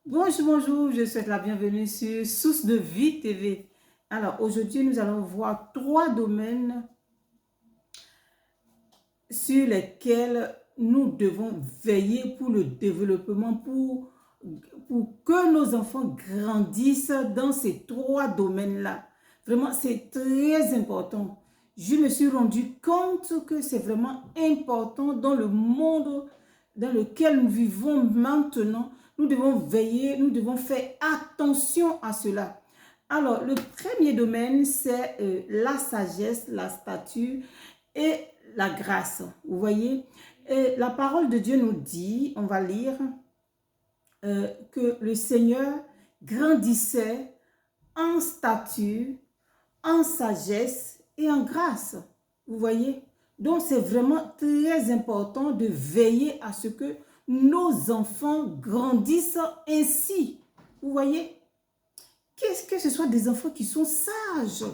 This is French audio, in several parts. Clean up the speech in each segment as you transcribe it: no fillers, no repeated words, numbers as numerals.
Bonjour, bonjour, je souhaite la bienvenue sur Source de Vie TV. Alors, aujourd'hui, nous allons voir 3 domaines sur lesquels nous devons veiller pour le développement, pour que nos enfants grandissent dans ces 3 domaines-là. Vraiment, c'est très important. Je me suis rendu compte que c'est vraiment important dans le monde dans lequel nous vivons maintenant. Nous devons veiller, nous devons faire attention à cela. Alors, le premier domaine, c'est la sagesse, la stature et la grâce. Vous voyez, et la parole de Dieu nous dit, on va lire, que le Seigneur grandissait en stature, en sagesse et en grâce. Vous voyez? Donc, c'est vraiment très important de veiller à ce que nos enfants grandissent ainsi. Vous voyez? Que ce soit des enfants qui sont sages,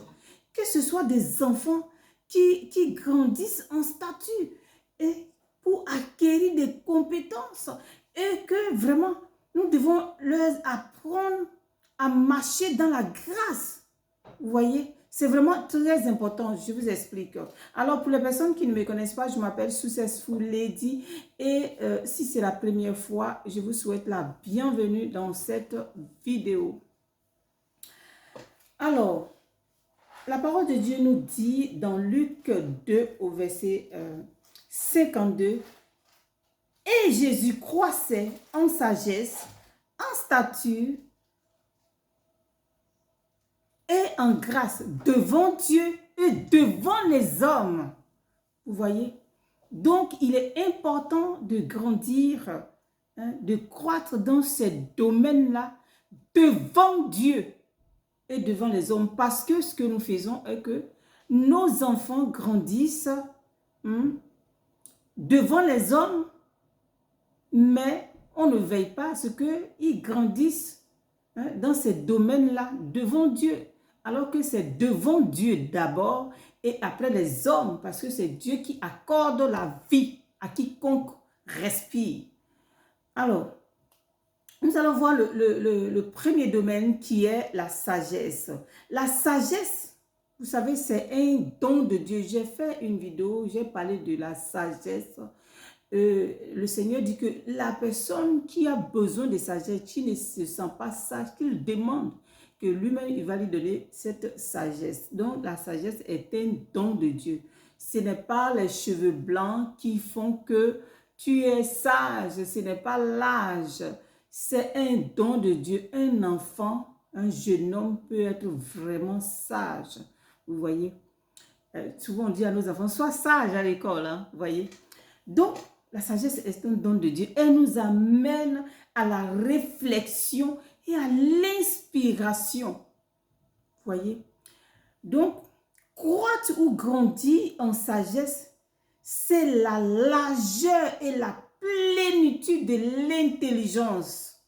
que ce soit des enfants qui grandissent en statut et pour acquérir des compétences et que vraiment nous devons leur apprendre à marcher dans la grâce. Vous voyez, c'est vraiment très important, je vous explique. Alors, pour les personnes qui ne me connaissent pas, je m'appelle Successful Lady et si c'est la première fois, je vous souhaite la bienvenue dans cette vidéo. Alors, la parole de Dieu nous dit dans Luc 2 au verset 52, « Et Jésus croissait en sagesse, en stature et en grâce devant Dieu et devant les hommes. » Vous voyez? Donc, il est important de grandir, de croître dans ces domaines-là devant Dieu et devant les hommes. Parce que ce que nous faisons est que nos enfants grandissent devant les hommes, mais on ne veille pas à ce qu'ils grandissent dans ces domaines-là devant Dieu. Alors que c'est devant Dieu d'abord et après les hommes, parce que c'est Dieu qui accorde la vie à quiconque respire. Alors, nous allons voir le premier domaine qui est la sagesse. La sagesse, vous savez, c'est un don de Dieu. J'ai fait une vidéo, j'ai parlé de la sagesse. Le Seigneur dit que la personne qui a besoin de sagesse, qui ne se sent pas sage, qu'il demande que lui-même, il va lui donner cette sagesse. Donc, la sagesse est un don de Dieu. Ce n'est pas les cheveux blancs qui font que tu es sage. Ce n'est pas l'âge. C'est un don de Dieu. Un enfant, un jeune homme peut être vraiment sage. Vous voyez? Souvent, on dit à nos enfants, sois sage à l'école. Hein, vous voyez? Donc, la sagesse est un don de Dieu. Elle nous amène à la réflexion et à l'inspiration. Vous voyez? Donc, croître ou grandir en sagesse, c'est la largeur et la plénitude de l'intelligence.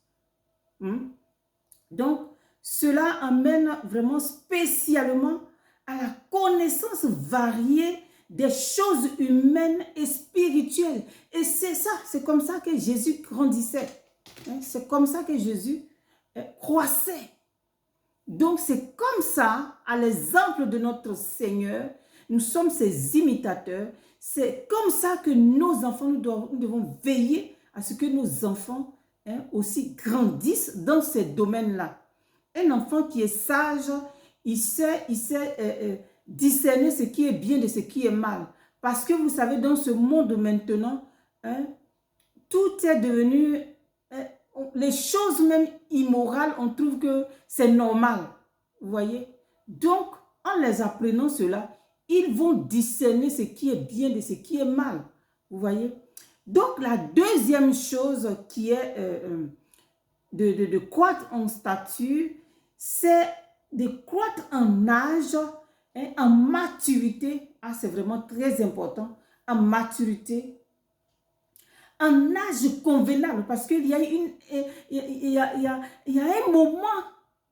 Donc, cela amène vraiment spécialement à la connaissance variée des choses humaines et spirituelles. Et c'est ça, c'est comme ça que Jésus grandissait. C'est comme ça que Jésus croissait. Donc, c'est comme ça, à l'exemple de notre Seigneur, nous sommes ses imitateurs. C'est comme ça que nos enfants, nous devons veiller à ce que nos enfants aussi grandissent dans ces domaines-là. Un enfant qui est sage, il sait discerner ce qui est bien de ce qui est mal. Parce que vous savez, dans ce monde maintenant, tout est devenu, les choses même immorales, on trouve que c'est normal. Vous voyez? Donc, en les apprenant cela, ils vont discerner ce qui est bien de ce qui est mal. Vous voyez? Donc, la deuxième chose qui est de croître en stature, c'est de croître en âge, en maturité. Ah, c'est vraiment très important. En maturité, en âge convenable, parce qu'il y a un moment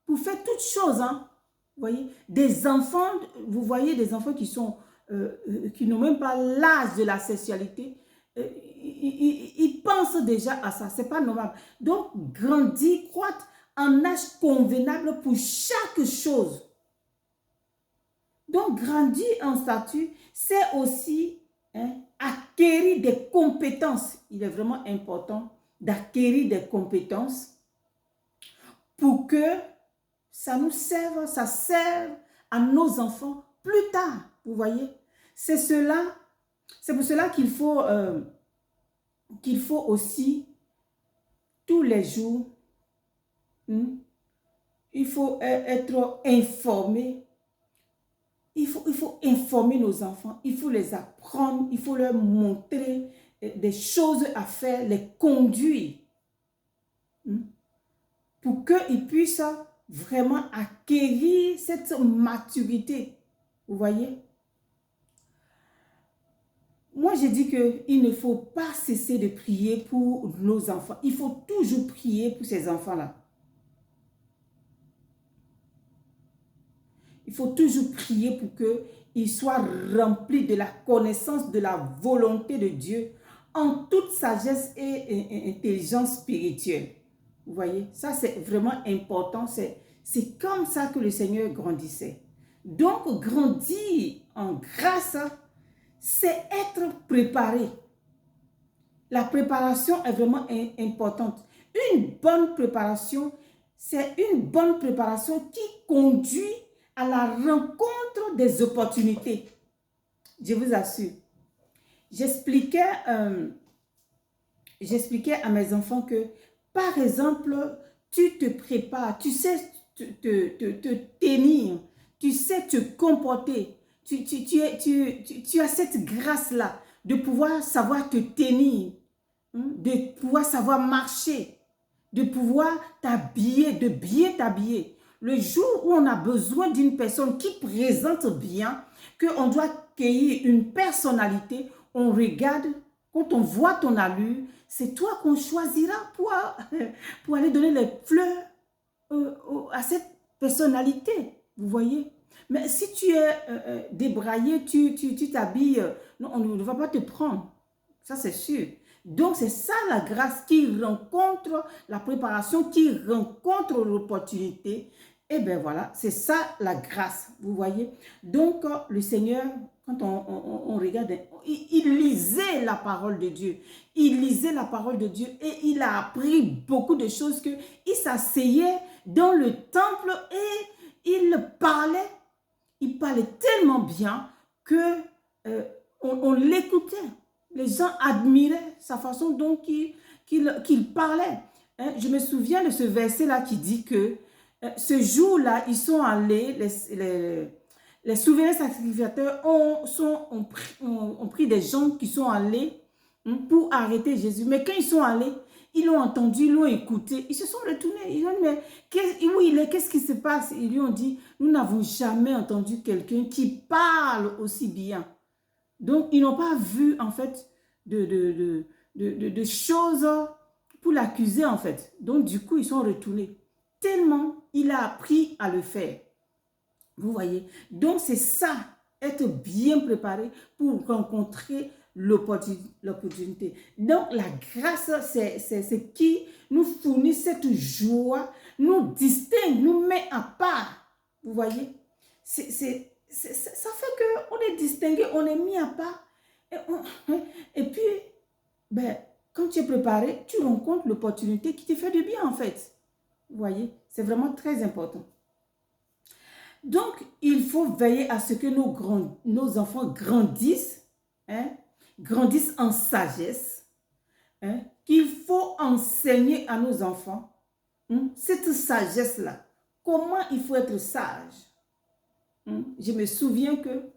pour faire toutes choses. Hein. Vous voyez, des enfants, vous voyez des enfants qui n'ont même pas l'âge de la sexualité. ils pensent déjà à ça. C'est pas normal. Donc, grandir, croître en âge convenable pour chaque chose. Donc, grandir en statut, c'est aussi acquérir des compétences. Il est vraiment important d'acquérir des compétences pour que ça nous serve, ça serve à nos enfants plus tard. Vous voyez? C'est pour cela qu'il faut aussi, tous les jours, il faut être informé. Il faut informer nos enfants, il faut les apprendre, il faut leur montrer des choses à faire, les conduire pour qu'ils puissent vraiment acquérir cette maturité. Vous voyez? Moi, j'ai dit qu'il ne faut pas cesser de prier pour nos enfants. Il faut toujours prier pour ces enfants-là. Il faut toujours prier pour qu'ils soient remplis de la connaissance de la volonté de Dieu en toute sagesse et intelligence spirituelle. Vous voyez, ça c'est vraiment important. C'est comme ça que le Seigneur grandissait. Donc, grandir en grâce, c'est être préparé. La préparation est vraiment importante. Une bonne préparation, c'est une bonne préparation qui conduit à la rencontre des opportunités. Je vous assure. J'expliquais à mes enfants que, par exemple, tu te prépares, tu sais te tenir, tu sais te comporter, tu as cette grâce-là de pouvoir savoir te tenir, de pouvoir savoir marcher, de pouvoir t'habiller, de bien t'habiller. Le jour où on a besoin d'une personne qui présente bien, qu'on doit accueillir une personnalité, on regarde, quand on voit ton allure, c'est toi qu'on choisira pour aller donner les fleurs à cette personnalité. Vous voyez? Mais si tu es débraillé, tu t'habilles, non, on ne va pas te prendre. Ça, c'est sûr. Donc, c'est ça la grâce qui rencontre la préparation, qui rencontre l'opportunité. Et bien voilà, c'est ça la grâce, vous voyez. Donc, le Seigneur, quand on regarde, il lisait la parole de Dieu. Il lisait la parole de Dieu et il a appris beaucoup de choses que il s'asseyait dans le temple et il parlait. Il parlait tellement bien que on l'écoutait. Les gens admiraient sa façon dont qu'il parlait. Je me souviens de ce verset-là qui dit que ce jour-là, ils sont allés, les souverains sacrificateurs ont pris des gens qui sont allés pour arrêter Jésus. Mais quand ils sont allés, ils l'ont entendu, ils l'ont écouté, ils se sont retournés. Ils ont dit, mais où il est, qu'est-ce qui se passe? Ils lui ont dit, nous n'avons jamais entendu quelqu'un qui parle aussi bien. Donc, ils n'ont pas vu, en fait, de choses pour l'accuser, en fait. Donc, du coup, ils sont retournés. Tellement il a appris à le faire. Vous voyez? Donc, c'est ça, être bien préparé pour rencontrer l'opportunité. Donc, la grâce, c'est ce qui nous fournit cette joie, nous distingue, nous met à part. Vous voyez? Ça fait qu'on est distingué, on est mis à part. Et puis, ben, quand tu es préparé, tu rencontres l'opportunité qui te fait du bien, en fait. Vous voyez? C'est vraiment très important. Donc, il faut veiller à ce que nos enfants grandissent, grandissent en sagesse, qu'il faut enseigner à nos enfants cette sagesse-là. Comment il faut être sage. Je me souviens que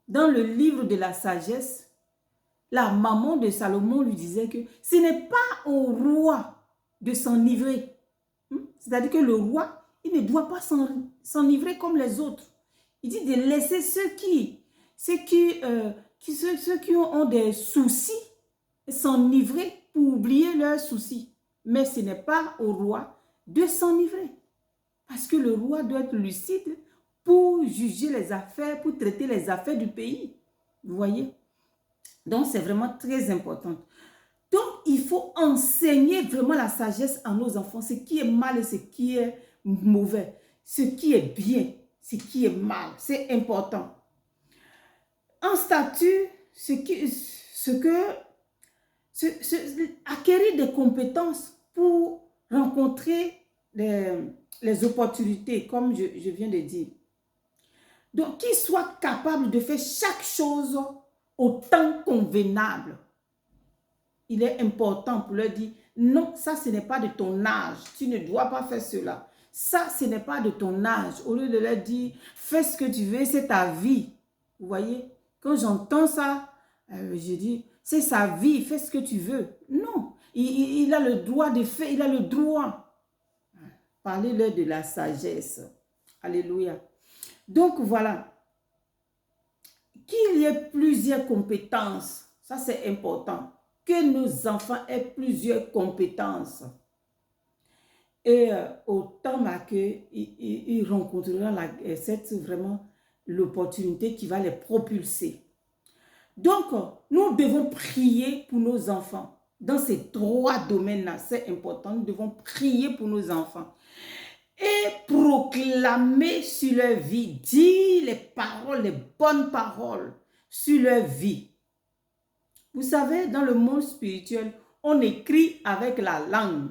dans le livre de la sagesse, la maman de Salomon lui disait que ce n'est pas au roi de s'enivrer. C'est-à-dire que le roi, il ne doit pas s'enivrer comme les autres. Il dit de laisser ceux qui ont des soucis s'enivrer pour oublier leurs soucis. Mais ce n'est pas au roi de s'enivrer. Parce que le roi doit être lucide pour juger les affaires, pour traiter les affaires du pays. Vous voyez? Donc, c'est vraiment très important. Donc, il faut enseigner vraiment la sagesse à nos enfants, ce qui est mal et ce qui est mauvais, ce qui est bien, ce qui est mal. C'est important. En statut, acquérir des compétences pour rencontrer les opportunités, comme je viens de dire. Donc, qu'ils soient capables de faire chaque chose au temps convenable. Il est important pour leur dire, non, ça, ce n'est pas de ton âge. Tu ne dois pas faire cela. Ça, ce n'est pas de ton âge. Au lieu de leur dire, fais ce que tu veux, c'est ta vie. Vous voyez? Quand j'entends ça, je dis, c'est sa vie, fais ce que tu veux. Non, il a le droit de faire, il a le droit. Parlez-leur de la sagesse. Alléluia. Donc, voilà. Qu'il y ait plusieurs compétences, ça c'est important. Que nos enfants aient plusieurs compétences. Et autant qu'ils rencontreront vraiment l'opportunité qui va les propulser. Donc, nous devons prier pour nos enfants. Dans ces 3 domaines-là, c'est important. Nous devons prier pour nos enfants. Et proclamer sur leur vie, dire les paroles, les bonnes paroles sur leur vie. Vous savez, dans le monde spirituel, on écrit avec la langue.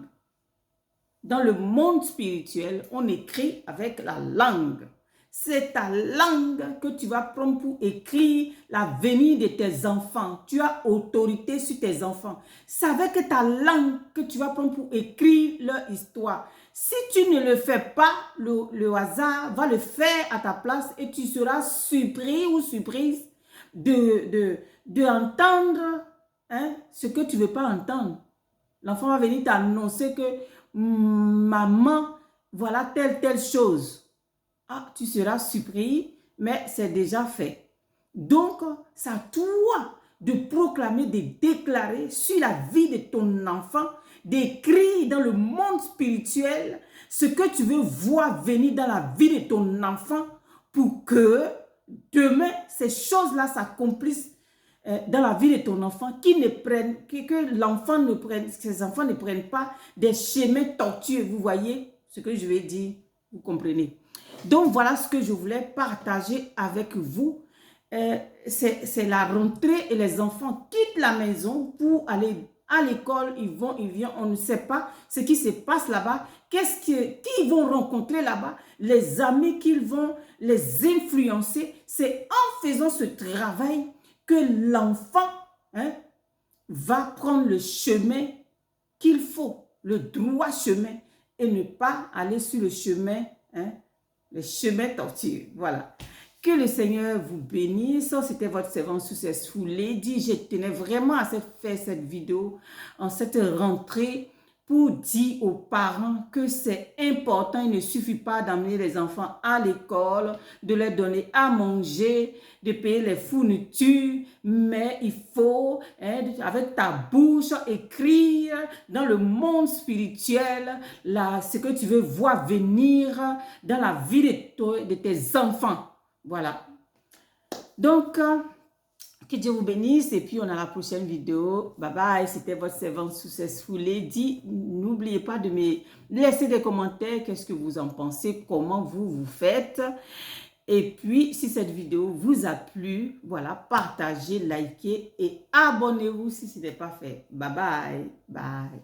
Dans le monde spirituel, on écrit avec la langue. C'est ta langue que tu vas prendre pour écrire l'avenir de tes enfants. Tu as autorité sur tes enfants. C'est avec ta langue que tu vas prendre pour écrire leur histoire. Si tu ne le fais pas, le hasard va le faire à ta place et tu seras surpris ou surprise d'entendre ce que tu ne veux pas entendre. L'enfant va venir t'annoncer que maman, voilà telle chose. Ah, tu seras surpris, mais c'est déjà fait. Donc, c'est à toi de proclamer, de déclarer sur la vie de ton enfant, d'écrire dans le monde spirituel ce que tu veux voir venir dans la vie de ton enfant pour que demain, ces choses-là s'accomplissent dans la vie de ton enfant, que l'enfant ne prenne, ses enfants ne prennent pas des chemins tortueux. Vous voyez ce que je vais dire? Vous comprenez? Donc, voilà ce que je voulais partager avec vous. C'est la rentrée et les enfants quittent la maison pour aller à l'école. Ils viennent, on ne sait pas ce qui se passe là-bas. Qui vont rencontrer là-bas? Les amis qu'ils vont les influencer. C'est en faisant ce travail que l'enfant va prendre le chemin qu'il faut, le droit chemin, et ne pas aller sur le chemin tortueux. Voilà. Que le Seigneur vous bénisse. C'était votre servante Successful Lady. Je tenais vraiment à faire cette vidéo en cette rentrée pour dire aux parents que c'est important. Il ne suffit pas d'amener les enfants à l'école, de leur donner à manger, de payer les fournitures, mais il faut, avec ta bouche, écrire dans le monde spirituel ce que tu veux voir venir dans la vie de tes enfants. Voilà. Donc, que Dieu vous bénisse et puis on a la prochaine vidéo. Bye bye, c'était votre servante Successful Lady. N'oubliez pas de me laisser des commentaires. Qu'est-ce que vous en pensez? Comment vous faites? Et puis, si cette vidéo vous a plu, voilà, partagez, likez et abonnez-vous si ce n'est pas fait. Bye bye. Bye.